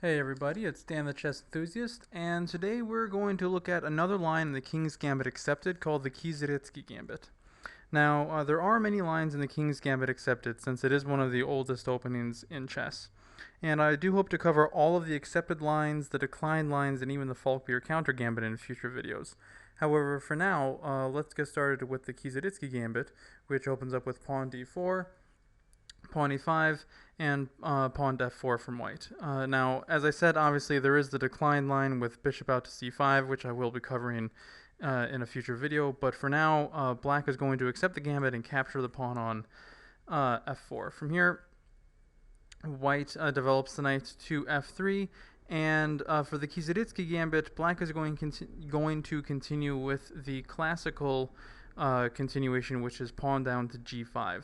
Hey everybody, it's Dan the Chess Enthusiast, and today we're going to look at another line in the King's Gambit Accepted called the Kiezeritsky Gambit. Now, there are many lines in the King's Gambit Accepted since it is one of the oldest openings in chess. And I do hope to cover all of the accepted lines, the declined lines, and even the Falkbeer counter gambit in future videos. However, for now, let's get started with the Kiezeritsky Gambit, which opens up with pawn d4, pawn e5, and pawn to f4 from white. Now, as I said, obviously there is the decline line with bishop out to c5, which I will be covering in a future video, but for now, black is going to accept the gambit and capture the pawn on f4. From here, white develops the knight to f3, and for the Kiezeritsky Gambit, black is going to continue with the classical continuation, which is pawn down to g5.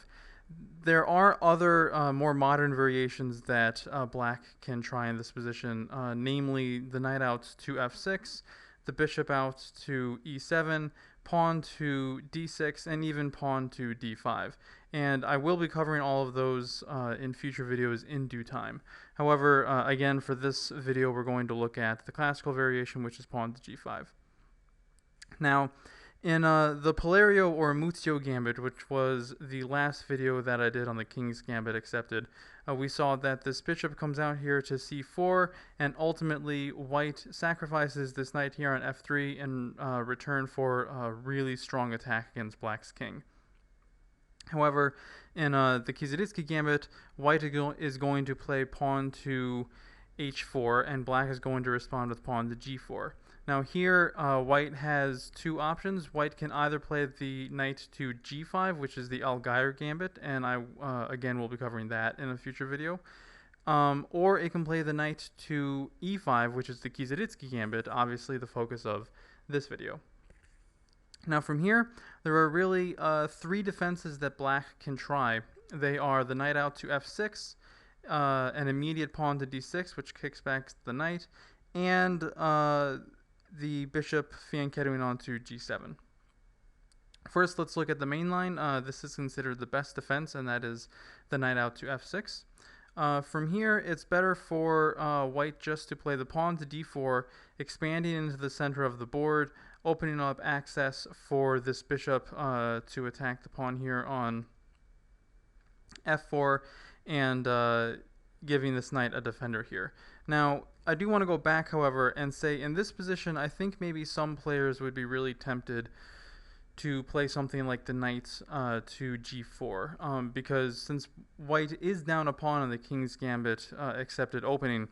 There are other more modern variations that black can try in this position, namely the knight out to f6, the bishop out to e7, pawn to d6, and even pawn to d5. And I will be covering all of those in future videos in due time. However, again, for this video, we're going to look at the classical variation, which is pawn to g5. Now, in the Palerio or Muzio Gambit, which was the last video that I did on the King's Gambit Accepted, we saw that this bishop comes out here to c4, and ultimately white sacrifices this knight here on f3 in return for a really strong attack against black's king. However, in the Kiezeritsky Gambit, white is going to play pawn to h4, and black is going to respond with pawn to g4. Now here, white has two options. White can either play the knight to g5, which is the Allgaier Gambit, and I, again, will be covering that in a future video. Or it can play the knight to e5, which is the Kiezeritsky Gambit, obviously the focus of this video. Now from here, there are really three defenses that black can try. They are the knight out to f6, an immediate pawn to d6, which kicks back the knight, and the bishop fianchettoing onto g7. First, let's look at the main line. This is considered the best defense, and that is the knight out to f6. From here, it's better for white just to play the pawn to d4, expanding into the center of the board, opening up access for this bishop to attack the pawn here on f4, and giving this knight a defender here. Now, I do want to go back, however, and say in this position, I think maybe some players would be really tempted to play something like the knight to g4, because since white is down a pawn on the King's Gambit accepted opening,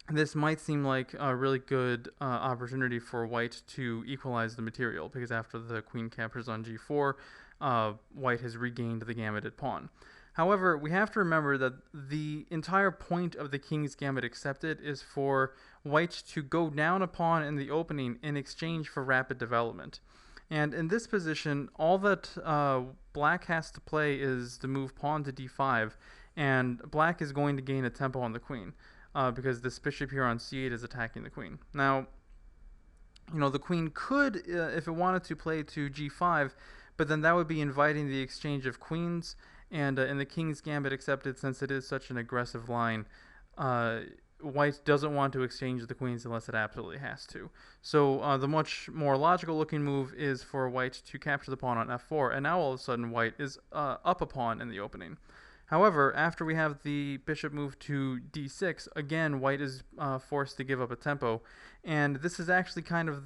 this might seem like a really good opportunity for white to equalize the material, because after the queen captures on g4, white has regained the gambited pawn. However, we have to remember that the entire point of the King's Gambit Accepted is for white to go down a pawn in the opening in exchange for rapid development. And in this position, all that black has to play is to move pawn to d5, and black is going to gain a tempo on the queen, because this bishop here on c8 is attacking the queen. Now, the queen could, if it wanted to, play to g5, but then that would be inviting the exchange of queens. And in the King's Gambit Accepted, since it is such an aggressive line, white doesn't want to exchange the queens unless it absolutely has to. So the much more logical looking move is for white to capture the pawn on f4, and now all of a sudden white is up a pawn in the opening. However, after we have the bishop move to d6, again, white is forced to give up a tempo. And this is actually kind of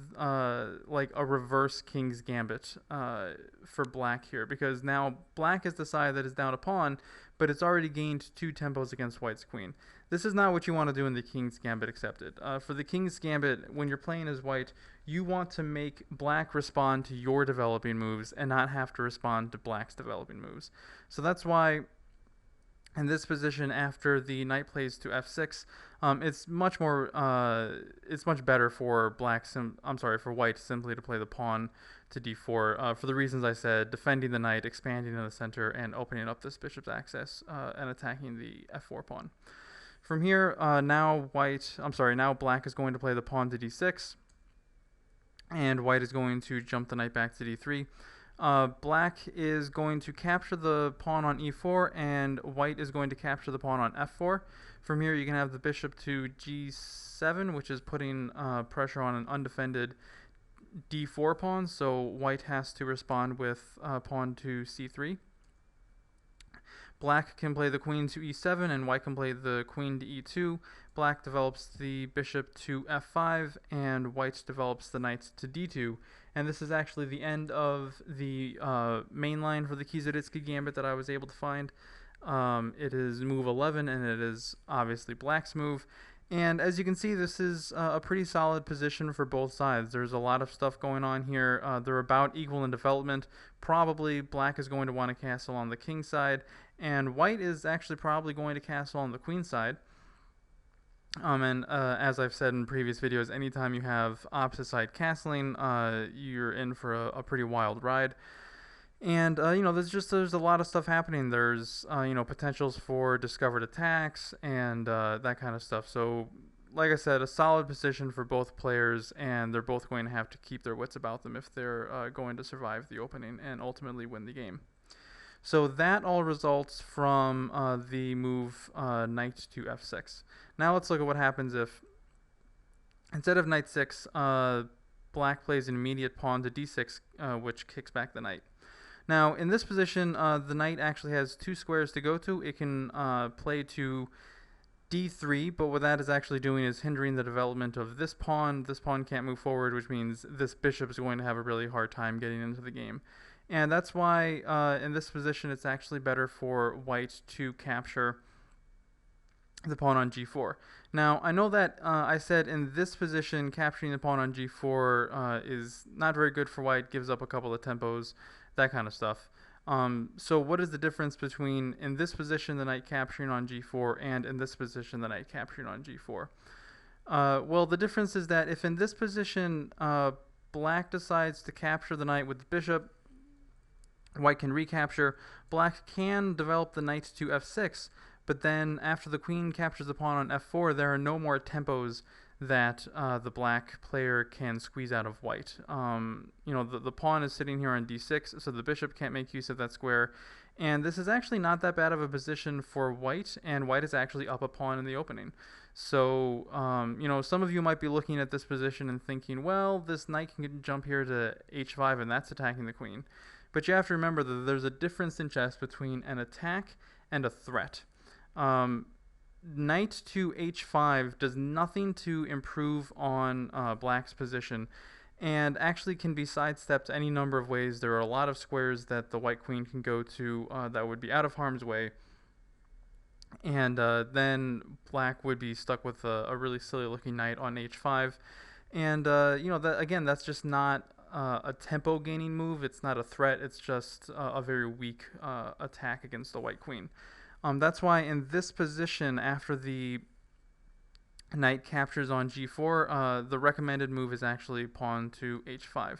like a reverse King's Gambit for black here, because now black has decided that it's down a pawn, but it's already gained two tempos against white's queen. This is not what you want to do in the King's Gambit Accepted. For the King's Gambit, when you're playing as white, you want to make black respond to your developing moves and not have to respond to black's developing moves. So that's why in this position, after the knight plays to f6, it's much better for for white simply to play the pawn to d4 for the reasons I said: defending the knight, expanding in the center, and opening up this bishop's access and attacking the f4 pawn. From here, now black is going to play the pawn to d6, and white is going to jump the knight back to d3. Black is going to capture the pawn on e4, and white is going to capture the pawn on f4. From here, you can have the bishop to g7, which is putting pressure on an undefended d4 pawn, so white has to respond with pawn to c3. Black can play the queen to e7, and white can play the queen to e2. Black develops the bishop to f5, and white develops the knight to d2. And this is actually the end of the main line for the Kiezeritsky Gambit that I was able to find. It is move 11, and it is obviously Black's move. And as you can see, this is a pretty solid position for both sides. There's a lot of stuff going on here. They're about equal in development. Probably Black is going to want to castle on the king side, and white is actually probably going to castle on the queen side. As I've said in previous videos, anytime you have opposite side castling, you're in for a pretty wild ride. And there's a lot of stuff happening. There's potentials for discovered attacks and that kind of stuff. So, like I said, a solid position for both players, and they're both going to have to keep their wits about them if they're going to survive the opening and ultimately win the game. So that all results from the move knight to f6. Now let's look at what happens if, instead of knight 6, black plays an immediate pawn to d6, which kicks back the knight. Now, in this position, the knight actually has two squares to go to. It can play to d3, but what that is actually doing is hindering the development of this pawn. This pawn can't move forward, which means this bishop is going to have a really hard time getting into the game. And that's why, in this position, it's actually better for white to capture the pawn on g4. Now, I know that I said in this position, capturing the pawn on g4 is not very good for white, gives up a couple of tempos, that kind of stuff. So what is the difference between, in this position, the knight capturing on g4, and in this position, the knight capturing on g4? Well, the difference is that if in this position, black decides to capture the knight with the bishop, white can recapture. Black can develop the knight to f6, but then after the queen captures the pawn on f4, there are no more tempos that the black player can squeeze out of white. The pawn is sitting here on d6, so the bishop can't make use of that square. And this is actually not that bad of a position for white, and white is actually up a pawn in the opening. So, some of you might be looking at this position and thinking, well, this knight can jump here to h5, and that's attacking the queen. But you have to remember that there's a difference in chess between an attack and a threat. Knight to h5 does nothing to improve on black's position, and actually can be sidestepped any number of ways. There are a lot of squares that the white queen can go to that would be out of harm's way, and then black would be stuck with a really silly looking knight on h5. And that's just not a tempo gaining move. It's not a threat. It's just a very weak attack against the white queen. That's why in this position, after the knight captures on g4, the recommended move is actually pawn to h5.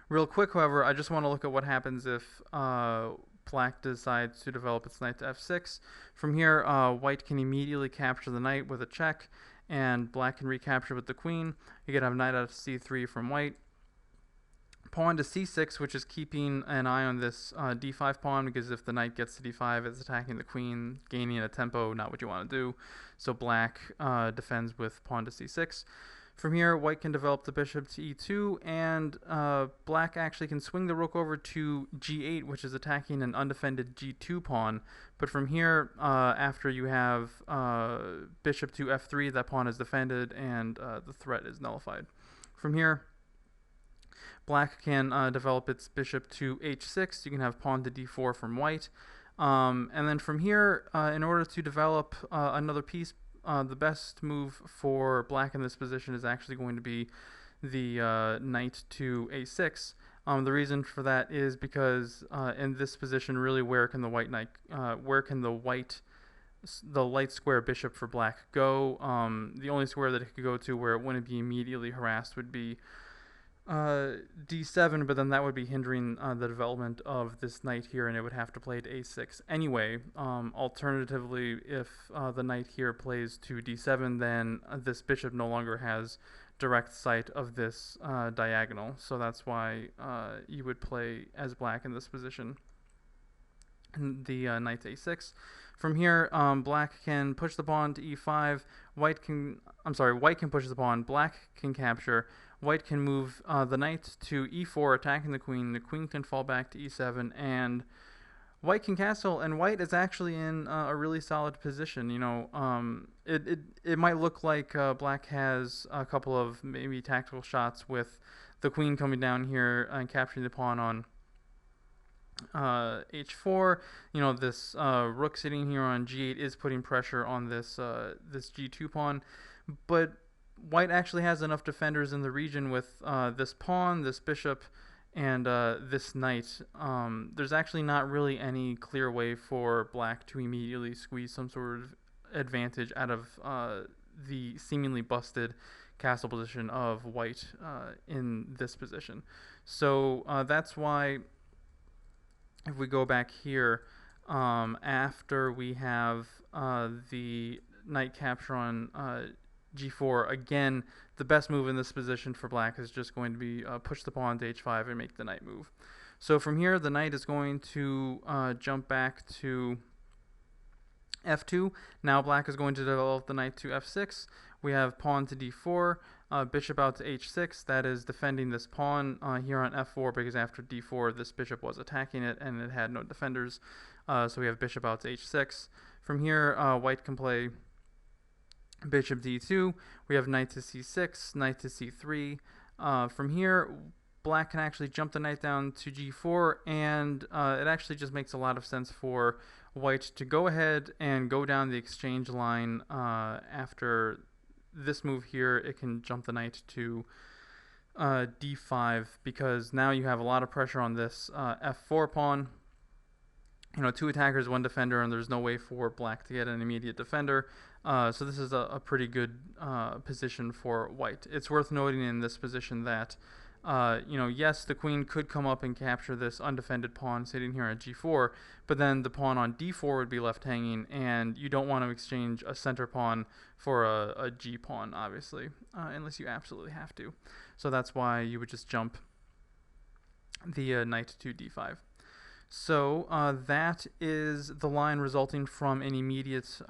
Real quick, however, I just want to look at what happens if black decides to develop its knight to f6. From here, white can immediately capture the knight with a check, and black can recapture with the queen. You can have knight out of c3 from white. Pawn to c6, which is keeping an eye on this d5 pawn, because if the knight gets to d5, it's attacking the queen, gaining a tempo, not what you want to do. So black defends with pawn to c6. From here, white can develop the bishop to e2, and black actually can swing the rook over to g8, which is attacking an undefended g2 pawn. But from here, after you have bishop to f3, that pawn is defended, and the threat is nullified. From here, black can develop its bishop to h6. You can have pawn to d4 from white. And then from here, in order to develop another piece, the best move for black in this position is actually going to be the knight to a6. The reason for that is because in this position, really, where can the light square bishop for black go? The only square that it could go to where it wouldn't be immediately harassed would be d7, but then that would be hindering the development of this knight here, and it would have to play to a6 anyway. Alternatively, if the knight here plays to d7, then this bishop no longer has direct sight of this diagonal. So that's why you would play as black in this position. The knight to a6. From here, black can push the pawn to e5. White can push the pawn. Black can capture. White can move the knight to e4, attacking the queen. The queen can fall back to e7, and white can castle. And white is actually in a really solid position. You know, it might look like black has a couple of maybe tactical shots with the queen coming down here and capturing the pawn on h4. You know, this rook sitting here on g8 is putting pressure on this this g2 pawn, but white actually has enough defenders in the region with this pawn, this bishop, and this knight. There's actually not really any clear way for black to immediately squeeze some sort of advantage out of the seemingly busted castle position of white in this position. So that's why, if we go back here, after we have the knight capture on g4, again, the best move in this position for black is just going to be push the pawn to h5 and make the knight move. So from here, the knight is going to jump back to f2. Now black is going to develop the knight to f6. We have pawn to d4, bishop out to h6. That is defending this pawn here on f4, because after d4 this bishop was attacking it and it had no defenders. So we have bishop out to h6. From here, white can play bishop d2. We have knight to c6, knight to c3. From here, black can actually jump the knight down to g4, and it actually just makes a lot of sense for white to go ahead and go down the exchange line. After this move here, it can jump the knight to d5, because now you have a lot of pressure on this f4 pawn. You know, 2 attackers, 1 defender, and there's no way for black to get an immediate defender. So this is a pretty good position for white. It's worth noting in this position that, you know, yes, the queen could come up and capture this undefended pawn sitting here at g4, but then the pawn on d4 would be left hanging, and you don't want to exchange a center pawn for a g pawn, obviously, unless you absolutely have to. So that's why you would just jump the knight to d5. So that is the line resulting from an immediate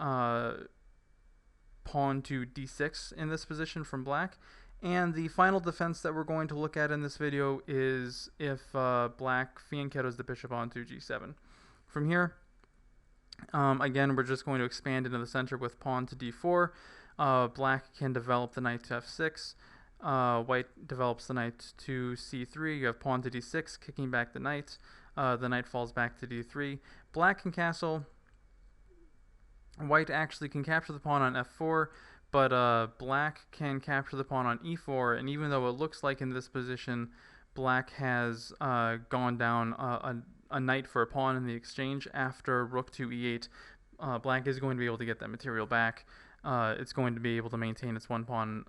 pawn to d6 in this position from black. And the final defense that we're going to look at in this video is if black fianchettos the bishop onto g7. From here, again, we're just going to expand into the center with pawn to d4. Black can develop the knight to f6. White develops the knight to c3. You have pawn to d6, kicking back the knight. The knight falls back to d3. Black can castle. White actually can capture the pawn on f4, but black can capture the pawn on e4, and even though it looks like in this position black has gone down a knight for a pawn in the exchange, after rook to e8, black is going to be able to get that material back. It's going to be able to maintain its 1 pawn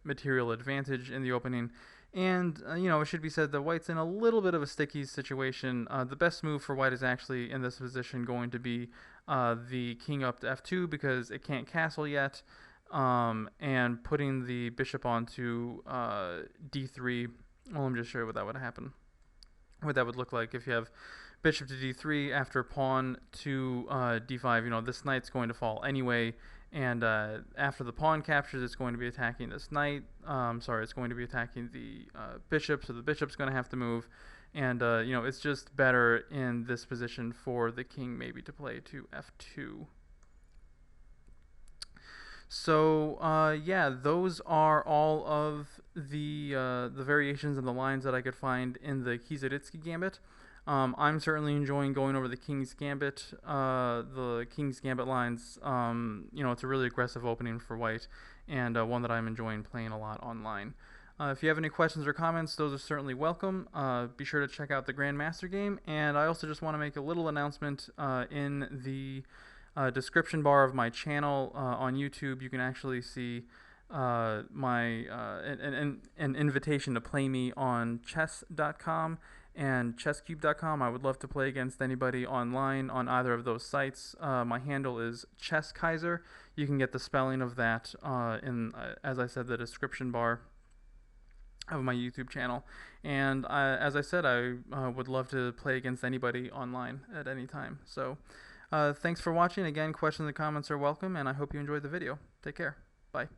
material advantage in the opening. And, you know, it should be said that white's in a little bit of a sticky situation. The best move for white is actually in this position going to be the king up to f2, because it can't castle yet, and putting the bishop onto d3. Well, let me just show you what that would happen. What that would look like if you have bishop to d3 after pawn to d5. You know, this knight's going to fall anyway. And after the pawn captures, it's going to be attacking this knight. It's going to be attacking the bishop, so the bishop's going to have to move. And, you know, it's just better in this position for the king maybe to play to f2. So, yeah, those are all of the variations and the lines that I could find in the Kiezeritsky Gambit. I'm certainly enjoying going over the King's Gambit. The King's Gambit lines, you know, it's a really aggressive opening for white, and one that I'm enjoying playing a lot online. If you have any questions or comments, those are certainly welcome. Be sure to check out the Grandmaster game, and I also just want to make a little announcement in the description bar of my channel on YouTube. You can actually see my an invitation to play me on chess.com and chesscube.com. I would love to play against anybody online on either of those sites. My handle is ChessKaiser. you can get the spelling of that as I said, the description bar of my YouTube channel. And as I said, I would love to play against anybody online at any time. So thanks for watching. Again, questions and comments are welcome, and I hope you enjoyed the video. Take care. Bye.